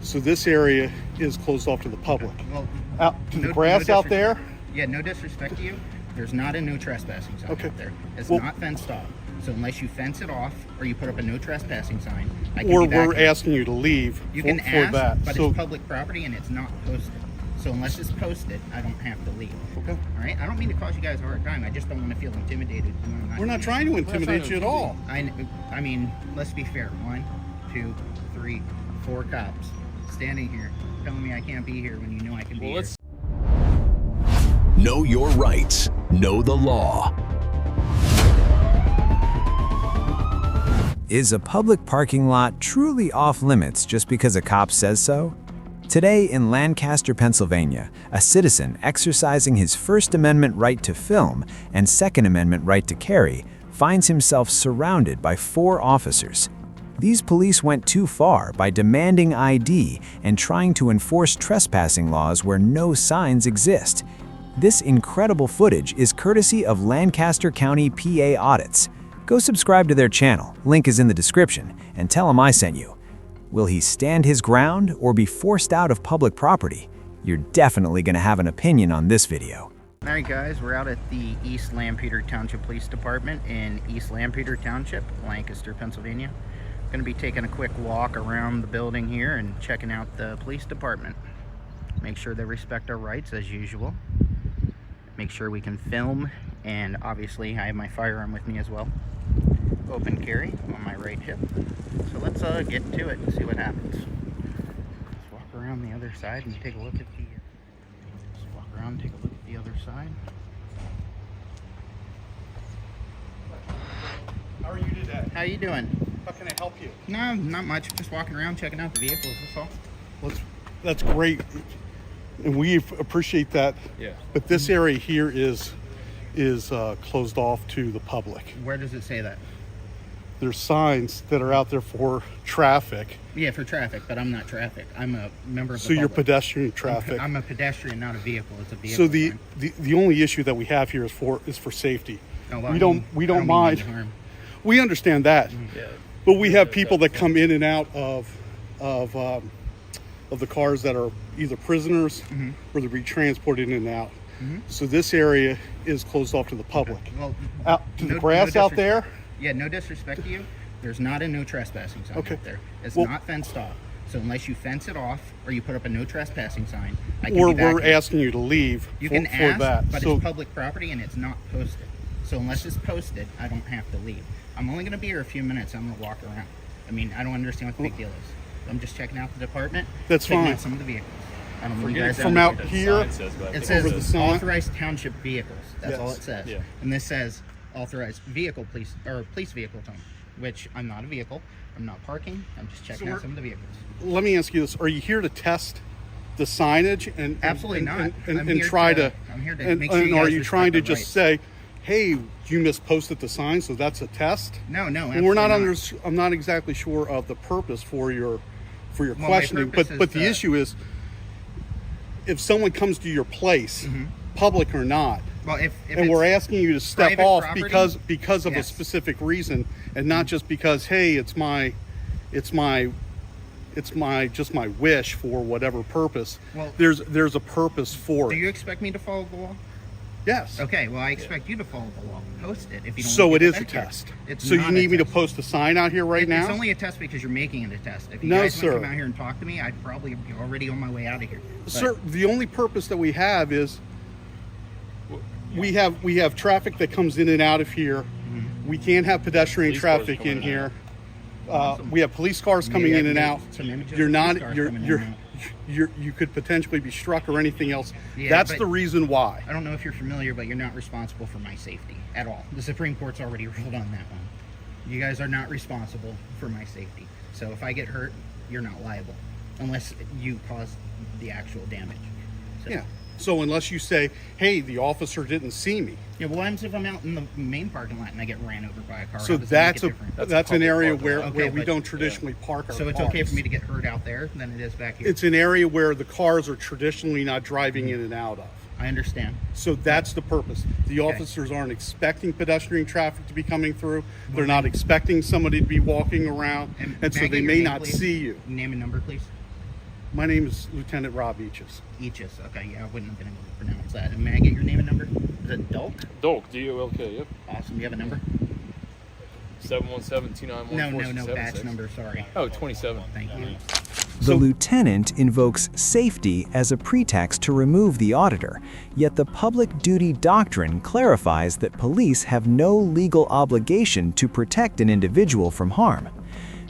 So this area is closed off to the public. Well, Out to the grass out there? Yeah, no disrespect to you. There's not a no trespassing sign out there. It's not fenced off. So unless you fence it off or you put up a no trespassing sign, I can Or be back we're here. asking you to leave You for can ask, that. but So, it's public property and it's not posted. So unless it's posted, I don't have to leave. okay. All right? I don't mean to cause you guys a hard time. I just don't want to feel intimidated. when We're not trying to intimidate you at all. I mean, let's be fair. 1, 2, 3, 4 cops standing here telling me I can't be here when you know I can be here. Know your rights. Know the law. Is a public parking lot truly off limits just because a cop says so? Today in Lancaster, Pennsylvania, a citizen exercising his First Amendment right to film and Second Amendment right to carry finds himself surrounded by 4 officers. These police went too far by demanding ID and trying to enforce trespassing laws where no signs exist. This incredible footage is courtesy of Lancaster County PA Audits. Go subscribe to their channel, link is in the description, and tell him I sent you. Will he stand his ground or be forced out of public property? You're definitely going to have an opinion on this video. All right, guys, we're out at the East Lampeter Township Police Department in East Lampeter Township, Lancaster, Pennsylvania. Going to be taking a quick walk around the building here and checking out the police department. Make sure they respect our rights as usual. Make sure we can film, and obviously I have my firearm with me as well. Open carry on my right hip. So let's get to it and see what happens. Let's walk around the other side and take a look at the. Let's walk around and take a look at the other side. How are you today? How you doing? How can I help you? No, not much. Just walking around, checking out the vehicles. That's all. Well, that's great, and we appreciate that. Yeah. But this area here is closed off to the public. Where does it say that? There's signs that are out there for traffic. Yeah, for traffic, but I'm not traffic. I'm a member of the So you're public. pedestrian traffic. I'm a pedestrian, not a vehicle. It's a vehicle. So the only issue that we have here is for safety. Oh, well, we don't mind. We understand that, Yeah. but we have people that come in and out of the cars that are either prisoners or they're being transported in and out. So this area is closed off to the public. Well, Out to the grass out there. Yeah, no disrespect to you. There's not a no trespassing sign Okay. out there. It's Well, not fenced off. So unless you fence it off or you put up a no trespassing sign, I can Or be back we're here. asking you to leave You for, can for ask, that. but So it's public property and it's not posted. So unless it's posted, I don't have to leave. I'm only going to be here a few minutes. I'm going to walk around. I mean, I don't understand what the big deal is. I'm just checking out the department. That's checking fine. out some of the vehicles. I don't know you guys from have- out here. It says over the sign. authorized township vehicles. That's all Yes. it says. Yeah. And this says authorized vehicle police or police vehicle tone, which I'm not a vehicle. I'm not parking. I'm just checking out some of the vehicles. Let me ask you this: are you here to test the signage and Absolutely not. and I'm here try to- to? I'm here to and, make sure and you are guys you respect trying to the just rights. say, "Hey, you misposted the sign, so that's a test"? No, And we're not absolutely I'm not exactly sure of the purpose for your my questioning, purpose but is the to- issue is, if someone comes to your place, public or not, Well, if and we're it's asking you to step private off property, because of a yes. specific reason, and not just because, hey, it's my just my wish for whatever purpose. Well, there's a purpose for do it. you expect me to follow the law? Yes. Okay, well, I expect you to follow the law. Post it if you don't. So want it people is a back here. test. It's So you not a need me to test. post a sign out here right now? It's only a test because you're making it a test. If you No, guys want sir. to come out here and talk to me, I'd probably be already on my way out of here. But- Sir, the only purpose that we have is we have traffic that comes in and out of here. We can't have pedestrian Police cars traffic coming in in here. Awesome. We have police cars coming Maybe I in can and get out. some images You're of not police cars coming in and out. you could potentially be struck or anything else. Yeah, That's but- the reason why. I don't know if you're familiar, but you're not responsible for my safety at all. The Supreme Court's already ruled on that one. You guys are not responsible for my safety. So if I get hurt, you're not liable unless you cause the actual damage. So, Yeah. So unless you say, hey, the officer didn't see me. Yeah, well, what happens if I'm out in the main parking lot and I get ran over by a car? So How does that that's make a it different? that's an public area parking where, lot. Okay, we but- don't traditionally park our So it's cars. okay for me to get hurt out there than it is back here? It's an area where the cars are traditionally not driving in and out of. I understand. So that's the purpose. The officers aren't expecting pedestrian traffic to be coming through. They're not expecting somebody to be walking around, and so may I they get may your name, not please? see you. Name and number, please. My name is Lieutenant Rob Eaches. Eaches. Okay, yeah, I wouldn't have been able to pronounce that. And may I get your name and number? Is it Dolk? Dolk, D-O-L-K, yep. Awesome. Do you have a number? 717-291-4676. No, batch number, sorry. Oh, 27. Thank you. The lieutenant invokes safety as a pretext to remove the auditor, yet the public duty doctrine clarifies that police have no legal obligation to protect an individual from harm.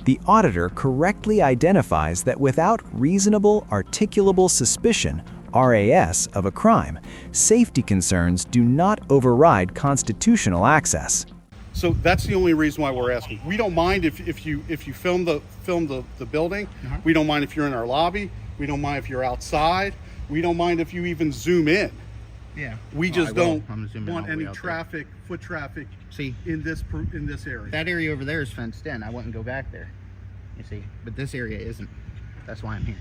The auditor correctly identifies that without reasonable articulable suspicion, RAS, of a crime, safety concerns do not override constitutional access. So that's the only reason why we're asking. We don't mind if you film the building. We don't mind if you're in our lobby. We don't mind if you're outside. We don't mind if you even zoom in. Yeah. We just I will. don't I'm zooming want all the way any out there. traffic, foot traffic, See, in this area. that area over there is fenced in. I wouldn't go back there. You see, but this area isn't. That's why I'm here.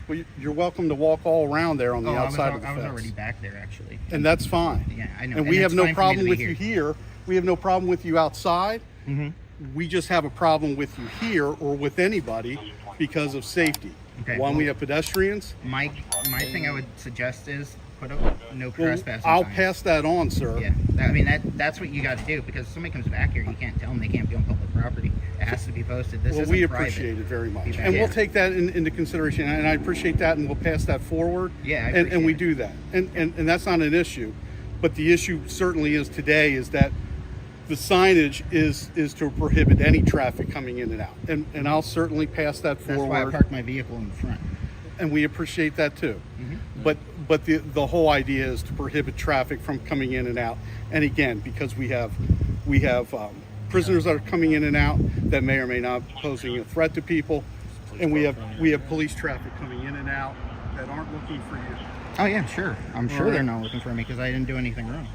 Well, you're welcome to walk all around there on the outside of the I was fence. already back there actually. And that's fine. Yeah, I know. And we have it's no fine for me to problem be with you here. We have no problem with you outside. We just have a problem with you here or with anybody because of safety. Okay, One, we well- have pedestrians. My thing I would suggest is put up no Well, trespassing I'll signs. pass that on, sir. Yeah, I mean that's what you got to do, because if somebody comes back here, you can't tell them they can't be on public property. It has to be posted. This Well, isn't we private. appreciate it very much. Yeah. And we'll take that into consideration, and I appreciate that, and we'll pass that forward. Yeah, I and we appreciate it. do that. And that's not an issue. But the issue certainly is today is that the signage is to prohibit any traffic coming in and out. And I'll certainly pass that That's why I forward. parked my vehicle in the front. And we appreciate that too. Mm-hmm. But the whole idea is to prohibit traffic from coming in and out. And again, because we have prisoners that are coming in and out that may or may not be posing a threat to people, and we have police traffic coming in and out that aren't looking for you. Oh yeah, sure. I'm sure All right. they're not looking for me because I didn't do anything wrong.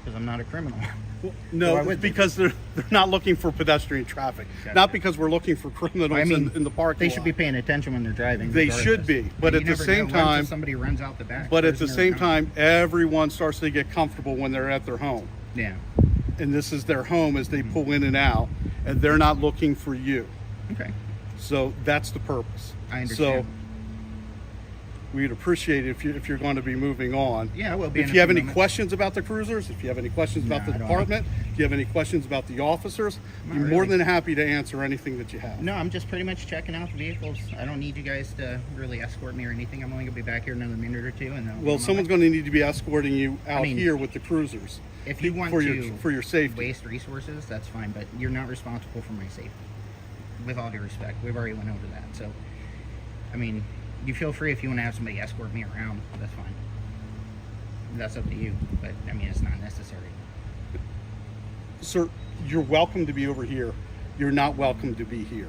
Because I'm not a criminal. Well, Why no, would it's they? because they're not looking for pedestrian traffic, Gotcha. not because we're looking for criminals I mean, in the parking they lot. should be paying attention when they're driving. They regardless. should be, but You at the never same know when time- somebody runs out the back. But at the There's same no- time, everyone starts to get comfortable when they're at their home. Yeah. And this is their home as they pull in and out, and they're not looking for you. Okay. So that's the purpose. I understand. So we'd appreciate it if you're going to be moving on. Yeah, I will be If in a you have few any moments. questions about the cruisers, if you have any questions about No, the I don't. department, if you have any questions about the officers, Not you're more really. than happy to answer anything that you have. No, I'm just pretty much checking out the vehicles. I don't need you guys to really escort me or anything. I'm only gonna be back here another minute or two, and then. Well, someone's going to need to be escorting you out mean, here with the cruisers. If you want for to your safety. waste resources, that's fine, but you're not responsible for my safety. With all due respect, we've already went over that. So, I mean, you feel free if you want to have somebody escort me around. That's fine. That's up to you, but I mean, it's not necessary. Sir, you're welcome to be over here. You're not welcome to be here.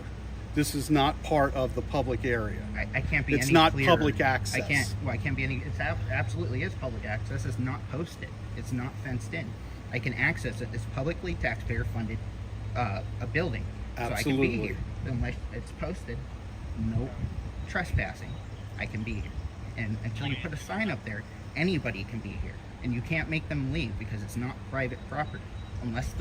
This is not part of the public area. I can't be. It's any not clearer. public access. I can't. Well, I can't be any. It's absolutely is public access. It's not posted. It's not fenced in. I can access it. It's publicly taxpayer funded, a building. So I can Absolutely. be here unless it's posted. No trespassing. I can be here, and until you put a sign up there, anybody can be here, and you can't make them leave because it's not private property unless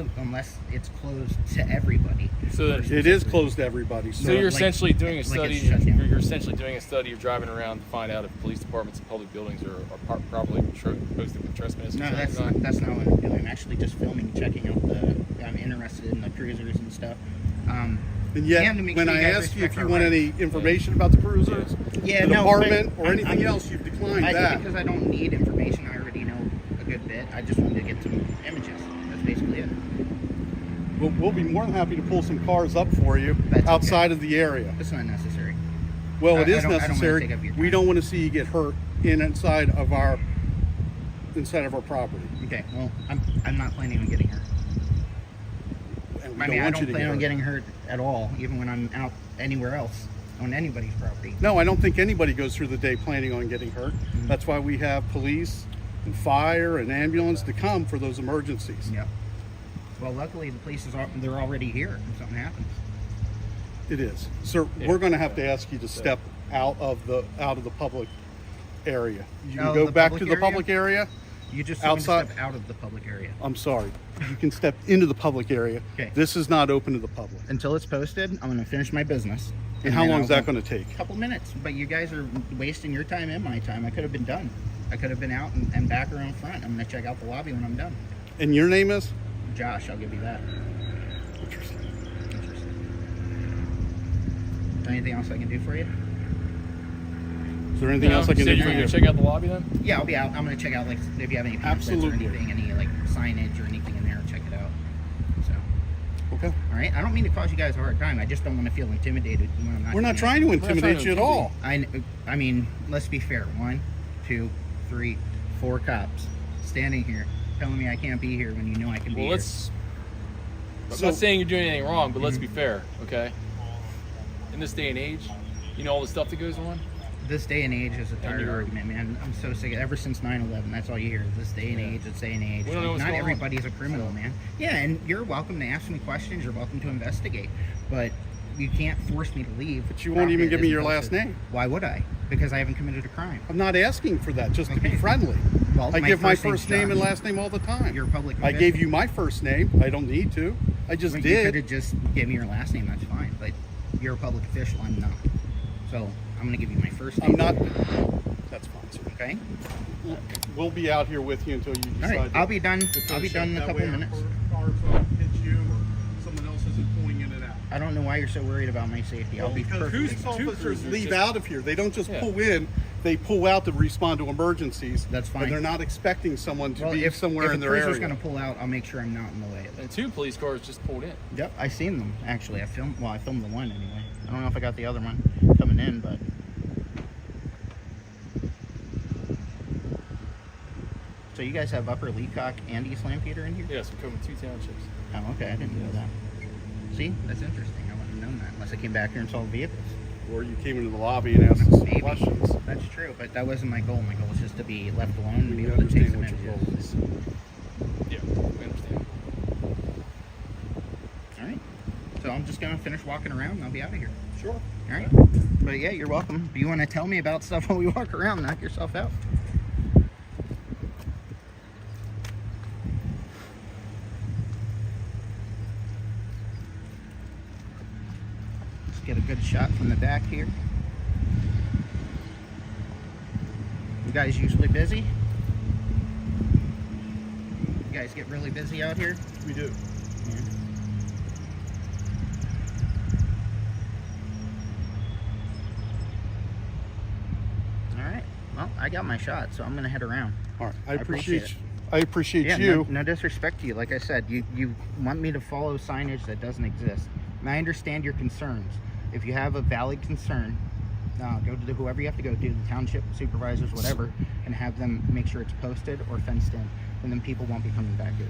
it's closed to everybody. So then, It is closed to everybody. so So you're like- essentially doing a like study. it's shut down. You're essentially doing a study. You're driving around to find out if police departments and public buildings are properly posted with trespass. No, that's not what I'm doing. I'm actually just filming, checking out I'm interested in the cruisers and stuff. and yet, and to make when sure I you guys ask you if respect you our want rights. any information about the cruisers, Yeah, the no, department, but or anything I'm- else, you've declined I that. because I don't need information. I already know a good bit. I just wanted to get some images. That's basically it. We'll be more than happy to pull some cars up for you That's okay. outside of the area. It's not necessary. Well, I it is don't wanna necessary. take up your We time. don't want to see you get hurt inside of our property. Okay. Well, I'm not planning on getting hurt. And we I don't mean, I want don't you to plan get on hurt. getting hurt at all, even when I'm out anywhere else on anybody's property. No, I don't think anybody goes through the day planning on getting hurt. Mm-hmm. That's why we have police and fire and ambulance to come for those emergencies. Yep. Well, luckily the police they're already here if something happens. It is. Sir, Yeah. we're going to have to ask you to step out of the public area. You can Oh, go the back public to the area? public area You just told me to outside. step out of the public area. I'm sorry. You can step into the public area. Okay. This is not open to the public. Until it's posted, I'm going to finish my business. And how then long I'll is that go- going to take? A couple minutes. But you guys are wasting your time and my time. I could have been done. I could have been out and back around front. I'm going to check out the lobby when I'm done. And your name is? Josh, I'll give you that. Interesting. Anything else I can do for you? Is there anything else I can so do you're for gonna you? check out the lobby then? Yeah, I'll be out. I'm going to check out, like, if you have any pamphlets or Absolutely. anything, any, like, signage or anything in there, check it out. So, Okay. all right? I don't mean to cause you guys a hard time. I just don't want to feel intimidated when I'm not We're not doing trying to it. intimidate you at all. I mean, let's be fair. 1, 2, 3, 4 cops standing here telling me I can't be here when you know I can be Well, here. I'm So- not saying you're doing anything wrong, but let's be fair, okay? In this day and age, you know all the stuff that goes on. This day and age is a tired you're- argument, man. I'm so sick. Ever since 9/11, that's all you hear. This day and age, this day and age. We don't know what's Not going on. everybody's a criminal, man. Yeah, and you're welcome to ask me questions. You're welcome to investigate, but you can't force me to leave. But you won't even give me your last name. Why would I? Because I haven't committed a crime. I'm not asking for that, just to be Okay. friendly. Well, I give my name's first name and Josh. last name all the time. You're a public I gave you my first name. I don't need to. I just Well, you could did. have just gave me your last name. That's fine. But you're a public official. I'm not. So I'm going to give you my first name. I'm not. That's fine, sir. Okay. We'll be out here with you until you All decide. right. to- I'll be done. to I'll be finish done up. in a That couple way our minutes. cars don't hit you or someone else isn't pulling in and out. I don't know why you're so worried about my safety. I'll be Because perfectly police fine. officers cruisers leave just- out of here. They don't just Yeah. pull in. They pull out to respond to emergencies. That's fine. And they're not expecting someone to Well, be if somewhere if in a their cruiser's area. going to pull out, I'll make sure I'm not in the way of it. And 2 police cars just pulled in. Yep, I seen them actually. I filmed the one anyway. I don't know if I got the other one coming in, but so you guys have Upper Leacock and East Lampeter in here? Yes, we're covering 2 townships. Oh, okay. I didn't know that. See, that's interesting. I wouldn't have known that unless I came back here and saw vehicles. Or you came into the lobby and asked us some Maybe. questions. That's true, but that wasn't my goal. My goal was just to be left alone and be We able to take understand some what your images. goal is. Yeah, we understand. All right. So I'm just gonna finish walking around and I'll be out of here. Sure. All right. But yeah, you're welcome. If you want to tell me about stuff while we walk around, knock yourself out. Let's get a good shot from the back here. You guys usually busy? You guys get really busy out here? We do. Yeah. All right. Well, I got my shot, so I'm gonna head around. All right. I appreciate appreciate. I appreciate Yeah, you. no disrespect to you. Like I said, you want me to follow signage that doesn't exist, and I understand your concerns. If you have a valid concern, go to whoever you have to go to, the township supervisors, whatever, and have them make sure it's posted or fenced in, and then people won't be coming back here.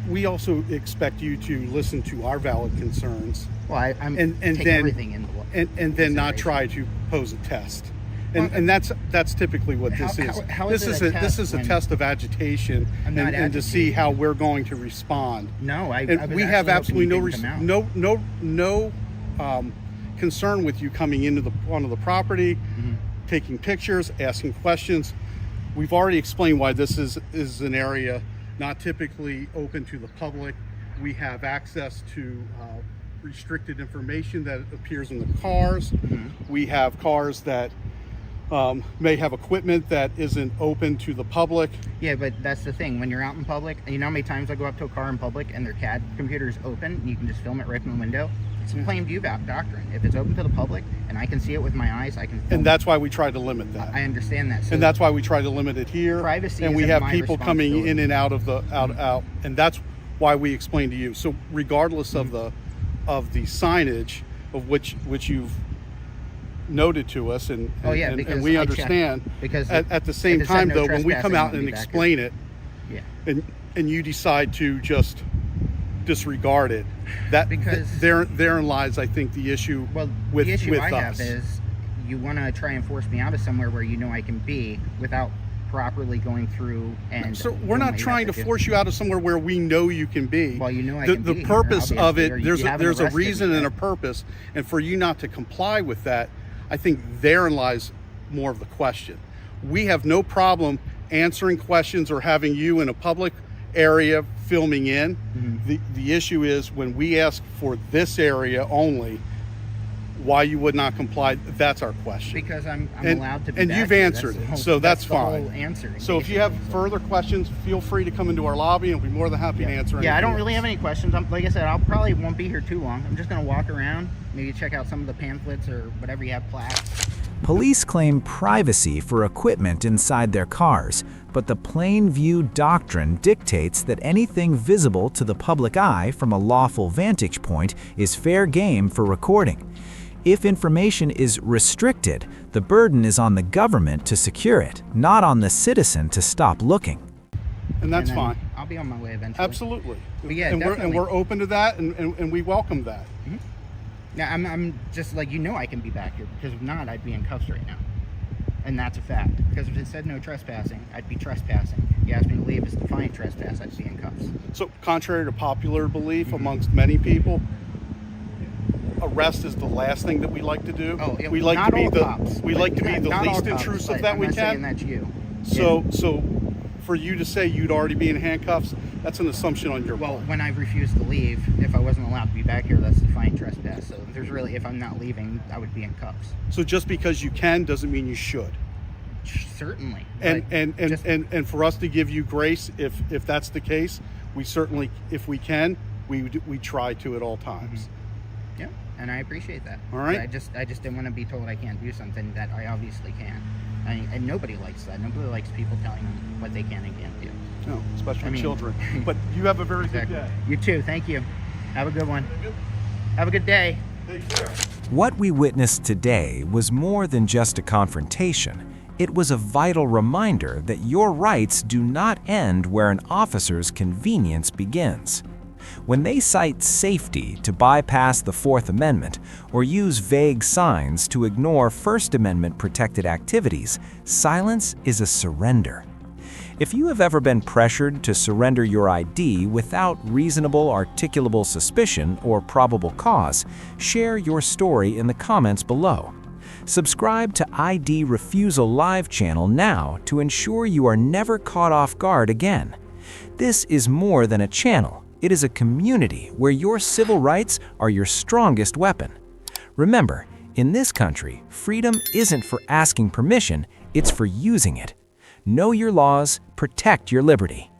We also expect you to listen to our valid concerns Well, I'm And taking then- everything into and then not try consideration. to pose a test. And, Well, and that's typically what this how- is. how this is is it a this test is a when test of agitation I'm not and to see agitating? how we're going to respond. No, I And was we have actually hoping absolutely you didn't come out. no concern with you coming onto the property, Mm-hmm. taking pictures, asking questions. We've already explained why this is an area not typically open to the public. We have access to restricted information that appears in the cars. Mm-hmm. We have cars that may have equipment that isn't open to the public. Yeah, but that's the thing. When you're out in public, you know how many times I go up to a car in public and their CAD computer is open and you can just film it right from the window? It's a plain view doctrine. If it's open to the public and I can see it with my eyes, I can film And that's why we try to limit that. I understand that. So And that's why we try to limit it here. Privacy and we isn't have my people coming in responsibility. and out of the out, and that's why we explain to you. So regardless of the signage of which you've noted to us and Oh, yeah, and because we I understand. checked. Because at the if same it said time no though, when we come trespassing, out I'll and be back explain it, yeah. and you decide to just disregard it, that Because- therein lies, I think, the issue. Well, with the issue with I us. have is you want to try and force me out of somewhere where you know I can be without properly going through and. So we're doing what not you trying to have do. force you out of somewhere where we know you can be. Well, you know I the, can the be here, purpose of obviously, it, or you haven't there's a arrested reason me and a yet. purpose, and for you not to comply with that, I think therein lies more of the question. We have no problem answering questions or having you in a public area filming in. The issue is when we ask for this area only, why you would not comply. That's our question. Because I'm And- allowed to be and back you've here. answered the it, whole- so that's the whole fine. answering, So if you have basically. further questions, feel free to come into our lobby and we'll be more than happy to answer anything Yeah, I don't really else. have any questions. Like I said, I'll probably won't be here too long. I'm just gonna walk around, maybe check out some of the pamphlets or whatever you have plaques. Police claim privacy for equipment inside their cars, but the plain view doctrine dictates that anything visible to the public eye from a lawful vantage point is fair game for recording. If information is restricted, the burden is on the government to secure it, not on the citizen to stop looking. And that's And then fine. I'll be on my way eventually. Absolutely. But yeah, and definitely. we're open to that and we welcome that. Yeah, I'm just like, I can be back here, because if not, I'd be in cuffs right now. And that's a fact. Because if it said no trespassing, I'd be trespassing. You asked me to leave, it's defiant trespass, I'd be in cuffs. So contrary to popular belief amongst many people, arrest is the last thing that we like to do. Oh, yeah, we like not to be all the cops. we like to be the Not all least cops, intrusive but that I'm we not saying can. that's you. So for you to say you'd already be in handcuffs, that's an assumption on your Well, part. when I refused to leave, if I wasn't allowed to be back here, that's defiant trespass. So there's really, if I'm not leaving, I would be in cuffs. So just because you can doesn't mean you should. Certainly. And but just- and for us to give you grace, if that's the case, we certainly, if we can, we try to at all times. yeah, and I appreciate that. All right. But I just didn't want to be told I can't do something that I obviously can. And nobody likes that. Nobody likes people telling them what they can and can't do. No, especially I mean- children. But you have a very Exactly. good day. You too. Thank you. Have a good one. Have a good day. Take care. What we witnessed today was more than just a confrontation. It was a vital reminder that your rights do not end where an officer's convenience begins. When they cite safety to bypass the Fourth Amendment or use vague signs to ignore First Amendment protected activities, silence is a surrender. If you have ever been pressured to surrender your ID without reasonable articulable suspicion or probable cause, share your story in the comments below. Subscribe to ID Refusal Live channel now to ensure you are never caught off guard again. This is more than a channel. It is a community where your civil rights are your strongest weapon. Remember, in this country, freedom isn't for asking permission, it's for using it. Know your laws, protect your liberty.